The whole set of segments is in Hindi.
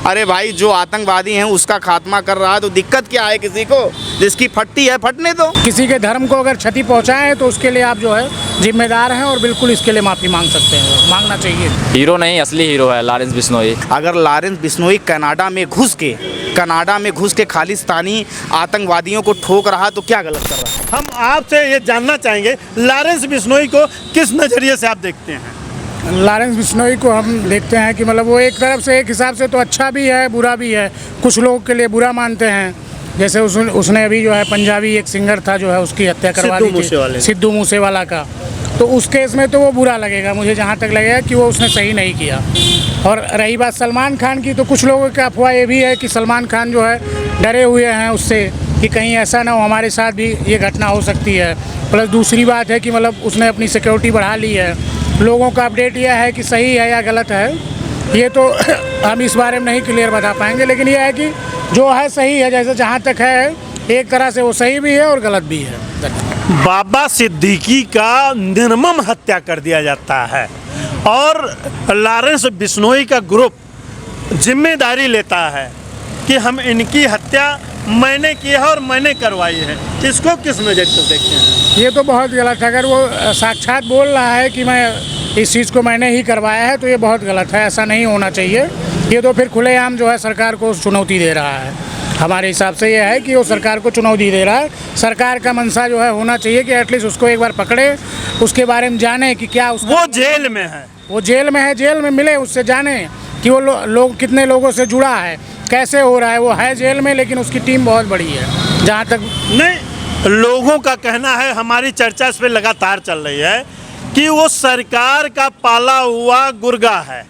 अरे भाई, जो आतंकवादी हैं उसका खात्मा कर रहा है तो दिक्कत क्या है किसी को? जिसकी फटती है फटने दो। किसी के धर्म को अगर क्षति पहुंचाए तो उसके लिए आप जो है जिम्मेदार हैं और बिल्कुल इसके लिए माफ़ी मांग सकते हैं, मांगना चाहिए। हीरो नहीं, असली हीरो है लॉरेंस बिश्नोई। अगर लॉरेंस बिश्नोई कनाडा में घुस के खालिस्तानी आतंकवादियों को ठोक रहा तो क्या गलत कर रहा है? हम आपसे ये जानना चाहेंगे लॉरेंस बिश्नोई को किस नज़रिए से आप देखते हैं? लॉरेंस बिश्नोई को हम देखते हैं कि मतलब वो एक तरफ से, एक हिसाब से तो अच्छा भी है बुरा भी है। कुछ लोगों के लिए बुरा मानते हैं, जैसे उसने अभी जो है पंजाबी एक सिंगर था जो है उसकी हत्या करवा दी थी, सिद्धू मूसेवाला का। तो उस केस में तो वो बुरा लगेगा, मुझे जहाँ तक लगेगा कि वो उसने सही नहीं किया। और रही बात सलमान खान की, तो कुछ लोगों की अफवाह ये भी है कि सलमान खान जो है डरे हुए हैं उससे कि कहीं ऐसा ना हो हमारे साथ भी ये घटना हो सकती है। प्लस दूसरी बात है कि मतलब उसने अपनी सिक्योरिटी बढ़ा ली है। लोगों का अपडेट यह है कि सही है या गलत है ये तो हम इस बारे में नहीं क्लियर बता पाएंगे, लेकिन यह है कि जो है सही है। जैसे जहाँ तक है एक तरह से वो सही भी है और गलत भी है। बाबा सिद्दीकी का निर्मम हत्या कर दिया जाता है और लॉरेंस बिश्नोई का ग्रुप जिम्मेदारी लेता है कि हम इनकी हत्या मैंने की है और मैंने करवाई है। इसको किस नज़र से देखते हैं? ये तो बहुत गलत है। अगर वो साक्षात बोल रहा है कि मैं इस चीज़ को मैंने ही करवाया है तो ये बहुत गलत है, ऐसा नहीं होना चाहिए। ये तो फिर खुलेआम जो है सरकार को चुनौती दे रहा है। हमारे हिसाब से ये है कि वो सरकार को चुनौती दे रहा है। सरकार का मंशा जो है होना चाहिए कि एटलीस्ट उसको एक बार पकड़े, उसके बारे में जाने कि क्या वो जेल में है, वो जेल में है, जेल में मिले, उससे जाने कि वो लोग कितने लोगों से जुड़ा है, कैसे हो रहा है। वो है जेल में लेकिन उसकी टीम बहुत बड़ी है। जहाँ तक नहीं, लोगों का कहना है, हमारी चर्चा इस पर लगातार चल रही है कि वो सरकार का पाला हुआ गुर्गा है।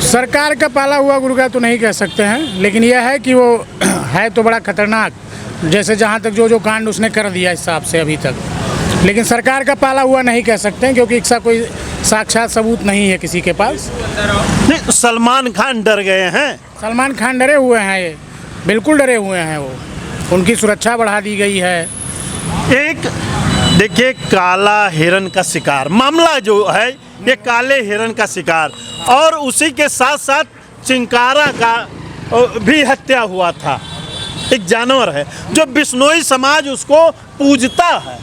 सरकार का पाला हुआ गुर्गा तो नहीं कह सकते हैं, लेकिन यह है कि वो है तो बड़ा खतरनाक, जैसे जहाँ तक जो कांड उसने कर दिया इस हिसाब से अभी तक। लेकिन सरकार का पाला हुआ नहीं कह सकते हैं क्योंकि इसका कोई साक्षात सबूत नहीं है किसी के पास। नहीं, सलमान खान डर गए हैं। सलमान खान डरे हुए हैं, ये बिल्कुल डरे हुए हैं। वो उनकी सुरक्षा बढ़ा दी गई है। एक देखिए, काला हिरन का शिकार मामला जो है, ये काले हिरन का शिकार, और उसी के साथ साथ चिंकारा का भी हत्या हुआ था। एक जानवर है जो बिश्नोई समाज उसको पूजता है,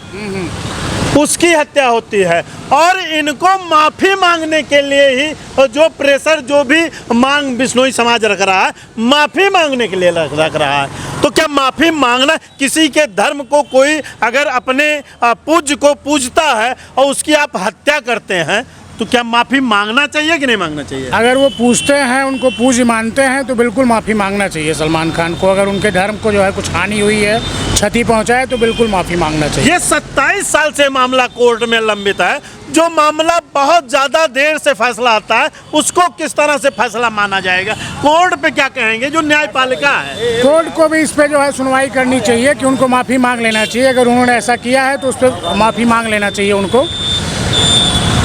उसकी हत्या होती है। और इनको माफ़ी मांगने के लिए ही जो प्रेशर, जो भी मांग बिश्नोई समाज रख रहा है, माफ़ी मांगने के लिए रख रहा है। तो क्या माफ़ी मांगना, किसी के धर्म को कोई अगर अपने पूज्य को पूजता है और उसकी आप हत्या करते हैं तो क्या माफ़ी मांगना चाहिए कि नहीं मांगना चाहिए? अगर वो पूछते हैं, उनको पूज्य मानते हैं तो बिल्कुल माफ़ी मांगना चाहिए सलमान खान को। अगर उनके धर्म को जो है कुछ हानि हुई है, क्षति पहुंचाए, तो बिल्कुल माफ़ी मांगना चाहिए। ये 27 साल से मामला कोर्ट में लंबित है। जो मामला बहुत ज़्यादा देर से फैसला आता है, उसको किस तरह से फैसला माना जाएगा? कोर्ट पे क्या कहेंगे जो न्यायपालिका है? कोर्ट को भी इस पे जो है सुनवाई करनी चाहिए कि उनको माफ़ी मांग लेना चाहिए। अगर उन्होंने ऐसा किया है तो उस पर माफ़ी मांग लेना चाहिए उनको।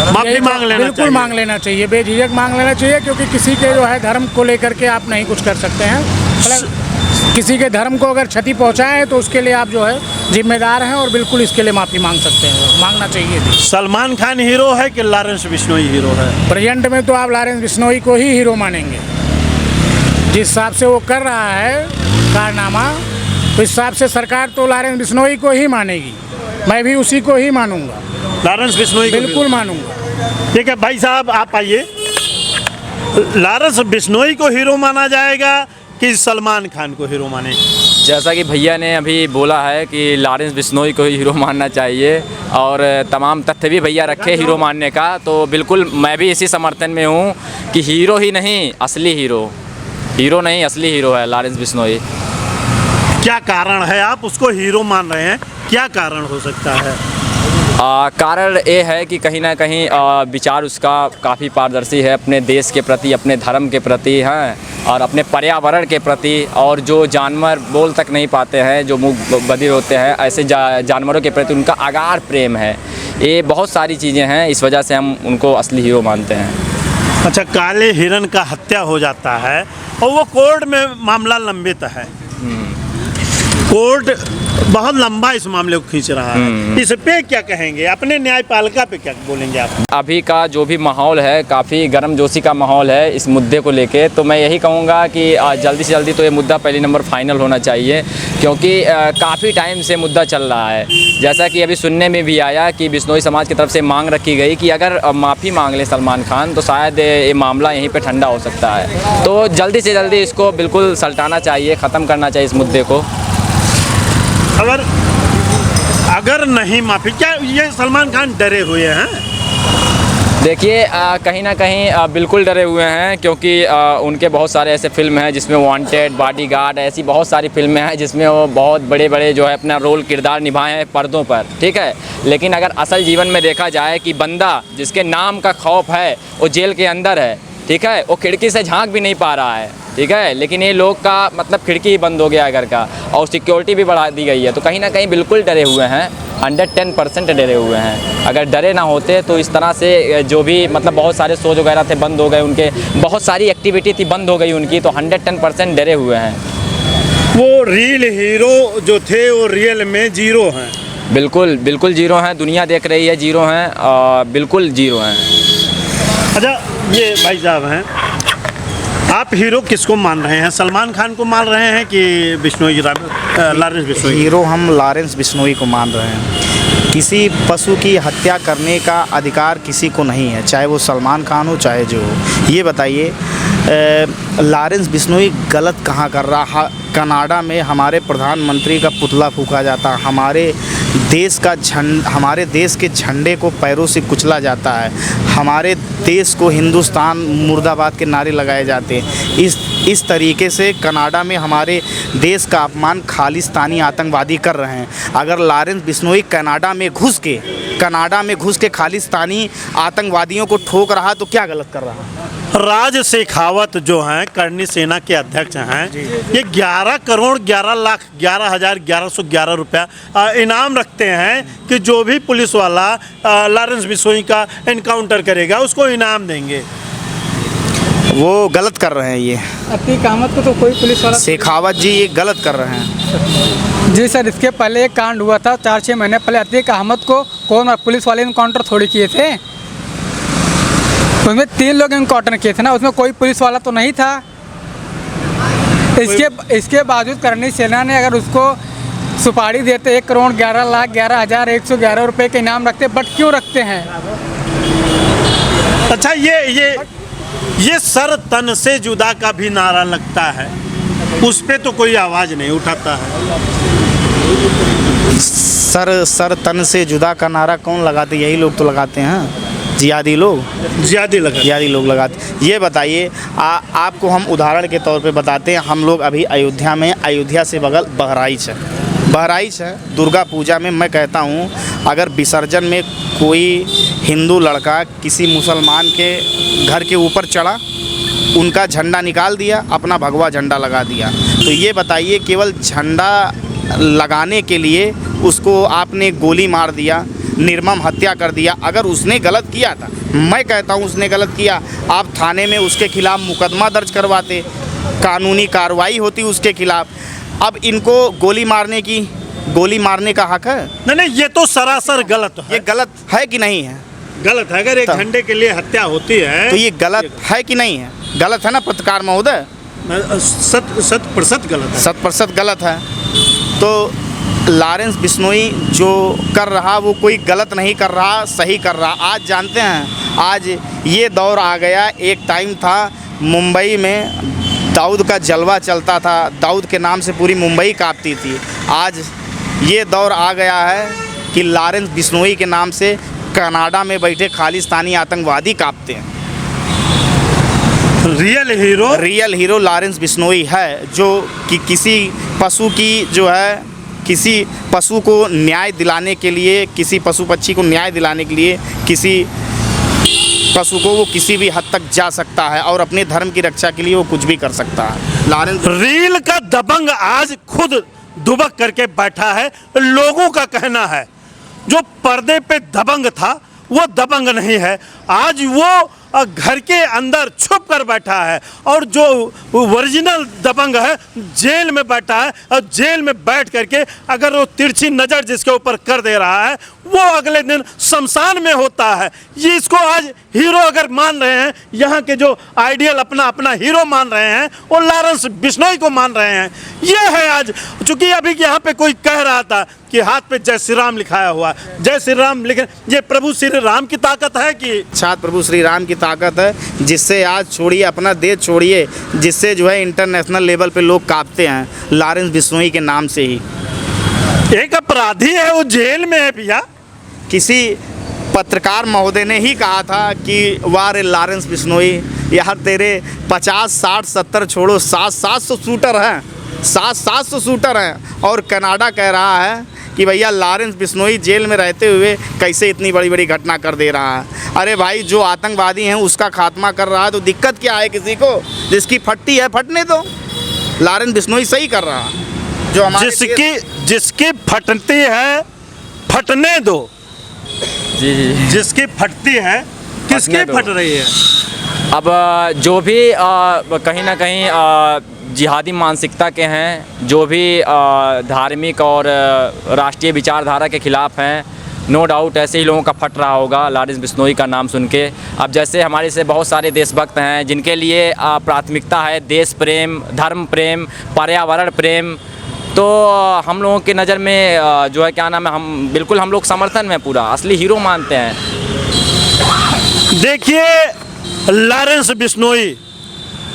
माफ़ी मांग लेना बिल्कुल चाहिए। मांग लेना चाहिए, बेझिझक मांग लेना चाहिए, क्योंकि किसी के जो है धर्म को लेकर के आप नहीं कुछ कर सकते हैं। मतलब किसी के धर्म को अगर क्षति पहुंचाए तो उसके लिए आप जो है जिम्मेदार हैं और बिल्कुल इसके लिए माफ़ी मांग सकते हैं, मांगना चाहिए भी। सलमान खान हीरो है कि लॉरेंस बिश्नोई हीरो है? प्रेजेंट में तो आप लॉरेंस बिश्नोई को ही हीरो मानेंगे। जिस हिसाब से वो कर रहा है कारनामा, तो इस हिसाब से सरकार तो लॉरेंस बिश्नोई को ही मानेगी। मैं भी उसी को ही मानूंगा, लॉरेंस बिश्नोई बिल्कुल मानूंगा। ठीक है भाई साहब, आप आइए। लॉरेंस बिश्नोई को हीरो माना जाएगा कि सलमान खान को हीरो माने? जैसा कि भैया ने अभी बोला है कि लॉरेंस बिश्नोई को ही हीरो मानना चाहिए और तमाम तथ्य भी भैया रखे हीरो मानने का, तो बिल्कुल मैं भी इसी समर्थन में हूँ कि हीरो ही नहीं असली हीरो नहीं असली हीरो है लॉरेंस बिश्नोई। क्या कारण है आप उसको हीरो मान रहे हैं? क्या कारण हो सकता है? कारण ये है कि कहीं ना कहीं विचार उसका काफ़ी पारदर्शी है अपने देश के प्रति, अपने धर्म के प्रति हैं और अपने पर्यावरण के प्रति। और जो जानवर बोल तक नहीं पाते हैं, जो मूक बधिर होते हैं, ऐसे जानवरों के प्रति उनका अगाध प्रेम है। ये बहुत सारी चीज़ें हैं, इस वजह से हम उनको असली हीरो मानते हैं। अच्छा, काले हिरन का हत्या हो जाता है और वो कोर्ट में मामला लंबित है। कोर्ट बहुत लंबा इस मामले को खींच रहा है, इस पे क्या कहेंगे? अपने न्यायपालिका पे क्या बोलेंगे आप? अभी का जो भी माहौल है काफ़ी गर्मजोशी का माहौल है इस मुद्दे को लेके, तो मैं यही कहूँगा कि जल्दी से जल्दी तो ये मुद्दा पहली नंबर फाइनल होना चाहिए, क्योंकि काफ़ी टाइम से मुद्दा चल रहा है। जैसा कि अभी सुनने में भी आया कि बिश्नोई समाज की तरफ से मांग रखी गई कि अगर माफ़ी मांग ले सलमान खान तो शायद ये मामला यहीं पे ठंडा हो सकता है। तो जल्दी से जल्दी इसको बिल्कुल सल्टाना चाहिए, ख़त्म करना चाहिए इस मुद्दे को। अगर नहीं माफ़ी, क्या ये सलमान खान डरे हुए हैं? देखिए कहीं ना कहीं बिल्कुल डरे हुए हैं, क्योंकि उनके बहुत सारे ऐसे फिल्म हैं जिसमें वांटेड, बॉडीगार्ड, ऐसी बहुत सारी फिल्में हैं जिसमें वो बहुत बड़े बड़े जो है अपना रोल किरदार निभाए हैं पर्दों पर, ठीक है। लेकिन अगर असल जीवन में देखा जाए कि बंदा जिसके नाम का खौफ है वो जेल के अंदर है, ठीक है, वो खिड़की से झांक भी नहीं पा रहा है, ठीक है। लेकिन ये लोग का मतलब खिड़की ही बंद हो गया है घर का, और सिक्योरिटी भी बढ़ा दी गई है, तो कहीं ना कहीं बिल्कुल डरे हुए हैं, 110% डरे हुए हैं। अगर डरे ना होते तो इस तरह से जो भी मतलब बहुत सारे शोज वगैरह थे बंद हो गए उनके, बहुत सारी एक्टिविटी थी बंद हो गई उनकी, तो 110% डरे हुए हैं। वो रियल हीरो जो थे वो रियल में जीरो हैं। बिल्कुल बिल्कुल जीरो हैं, दुनिया देख रही है जीरो हैं, बिल्कुल जीरो हैं। अच्छा, ये भाई साहब हैं, आप हीरो किसको मान रहे हैं? सलमान खान को मान रहे हैं कि लॉरेंस बिश्नोई? हीरो हम लॉरेंस बिश्नोई को मान रहे हैं। किसी पशु की हत्या करने का अधिकार किसी को नहीं है, चाहे वो सलमान खान हो चाहे जो हो। ये बताइए लॉरेंस बिश्नोई गलत कहाँ कर रहा? कनाडा में हमारे प्रधानमंत्री का पुतला फूंका जाता, हमारे देश के झंडे को पैरों से कुचला जाता है, हमारे देश को हिंदुस्तान मुर्दाबाद के नारे लगाए जाते हैं। इस तरीके से कनाडा में हमारे देश का अपमान खालिस्तानी आतंकवादी कर रहे हैं। अगर लॉरेंस बिश्नोई कनाडा में घुस के खालिस्तानी आतंकवादियों को ठोक रहा तो क्या गलत कर रहा? राज शेखावत जो हैं करनी सेना के अध्यक्ष हैं, ये 11 करोड़ 11 लाख 11,1111 रुपया इनाम रखते हैं कि जो भी पुलिस वाला लॉरेंस बिश्नोई का एनकाउंटर करेगा उसको इनाम देंगे। वो गलत कर रहे हैं। ये अतीक अहमद को तो कोई पुलिस वाला, शेखावत जी ये गलत कर रहे हैं। जी सर, इसके पहले एक कांड हुआ था 4-6 महीने पहले, अतीक अहमद को कौन पुलिस वाले इनकाउंटर थोड़ी किए थे, उसमें 3 लोग इनकाउंटर किए थे ना, उसमें कोई पुलिस वाला तो नहीं था। इसके बावजूद करनी सेना ने अगर उसको सुपारी देते 1 करोड़ 11 लाख 11,111 रुपये के इनाम रखते, बट क्यों रखते हैं? अच्छा, ये सर तन से जुदा का भी नारा लगता है, उस पे तो कोई आवाज़ नहीं उठाता है। सर तन से जुदा का नारा कौन लगाते? यही लोग तो लगाते हैं, जिहादी लोग लगाते। ये बताइए आपको हम उदाहरण के तौर पे बताते हैं। हम लोग अभी अयोध्या से बगल बहराइच है, दुर्गा पूजा में मैं कहता हूँ अगर विसर्जन में कोई हिंदू लड़का किसी मुसलमान के घर के ऊपर चढ़ा, उनका झंडा निकाल दिया, अपना भगवा झंडा लगा दिया, तो ये बताइए केवल झंडा लगाने के लिए उसको आपने गोली मार दिया, निर्मम हत्या कर दिया। अगर उसने गलत किया था, मैं कहता हूँ उसने गलत किया, आप थाने में उसके खिलाफ मुकदमा दर्ज करवाते, कानूनी कार्रवाई होती उसके खिलाफ। अब इनको गोली मारने का हक है? नहीं, ये तो सरासर गलत है। ये गलत है कि नहीं है? गलत है। अगर एक झंडे के लिए हत्या होती है तो ये गलत है कि नहीं है? गलत है ना पत्रकार महोदय? 100% गलत है। 100% गलत है। तो लॉरेंस बिश्नोई जो कर रहा वो कोई गलत नहीं कर रहा, सही कर रहा। आज जानते हैं, आज ये दौर आ गया, एक टाइम था मुंबई में दाऊद का जलवा चलता था, दाऊद के नाम से पूरी मुंबई कांपती थी। आज ये दौर आ गया है कि लॉरेंस बिश्नोई के नाम से कनाडा में बैठे खालिस्तानी आतंकवादी कांपते हैं। रियल हीरो लॉरेंस बिश्नोई है, जो कि किसी पशु को न्याय दिलाने के लिए, किसी पशु पक्षी को न्याय दिलाने के लिए, किसी पशु को वो किसी भी हद तक जा सकता है और अपने धर्म की रक्षा के लिए वो कुछ भी कर सकता है। लॉरेंस रील का दबंग आज खुद दुबक करके बैठा है। लोगों का कहना है जो पर्दे पे दबंग था वो दबंग नहीं है, आज वो और घर के अंदर छुप कर बैठा है, और जो ओरिजिनल दबंग है जेल में बैठा है, और जेल में बैठ करके अगर वो तिरछी नज़र जिसके ऊपर कर दे रहा है वो अगले दिन शमशान में होता है। ये इसको आज हीरो अगर मान रहे हैं, यहाँ के जो आइडियल अपना अपना हीरो मान रहे हैं, वो लॉरेंस बिश्नोई को मान रहे हैं। ये है आज, चूंकि अभी यहाँ पे कोई कह रहा था कि हाथ पे जय श्री राम लिखाया हुआ, जय श्री राम, लेकिन ये प्रभु श्री राम की ताकत है कि साक्षात प्रभु श्री राम की ताकत है, जिससे आज छोड़िए अपना देश छोड़िए, जिससे जो है इंटरनेशनल लेवल पे लोग कांपते हैं लॉरेंस बिश्नोई के नाम से ही। एक अपराधी है वो जेल में है भैया। किसी पत्रकार महोदय ने ही कहा था कि वाह रे लॉरेंस बिश्नोई, यार तेरे 50, 60, 70 छोड़ो, 700 शूटर हैं, 700 शूटर हैं, और कनाडा कह रहा है कि भैया लॉरेंस बिश्नोई जेल में रहते हुए कैसे इतनी बड़ी बड़ी घटना कर दे रहा है। अरे भाई, जो आतंकवादी हैं उसका खात्मा कर रहा है तो दिक्कत क्या है किसी को? जिसकी फटती है फटने दो। लॉरेंस बिश्नोई सही कर रहा है, जो हमारे जिसकी फटती है फटने दो। जी जी। जिसकी फटती है, किसकी फट रही है? अब जो भी कहीं ना कहीं जिहादी मानसिकता के हैं, जो भी धार्मिक और राष्ट्रीय विचारधारा के खिलाफ हैं, नो डाउट ऐसे ही लोगों का फट रहा होगा लॉरेंस बिश्नोई का नाम सुन के। अब जैसे हमारे से बहुत सारे देशभक्त हैं जिनके लिए प्राथमिकता है देश प्रेम, धर्म प्रेम, पर्यावरण प्रेम, तो हम लोगों की नज़र में जो है क्या नाम है, हम बिल्कुल हम लोग समर्थन में पूरा असली हीरो मानते हैं। देखिए, लॉरेंस बिश्नोई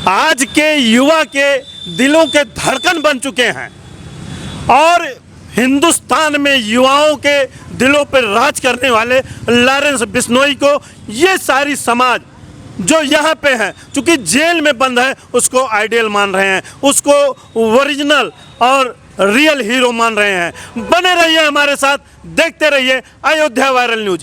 आज के युवा के दिलों के धड़कन बन चुके हैं, और हिंदुस्तान में युवाओं के दिलों पर राज करने वाले लॉरेंस बिश्नोई को ये सारी समाज जो यहाँ पे है, चूँकि जेल में बंद है, उसको आइडियल मान रहे हैं, उसको ओरिजिनल और रियल हीरो मान रहे हैं। बने रहिए हमारे साथ, देखते रहिए अयोध्या वायरल न्यूज।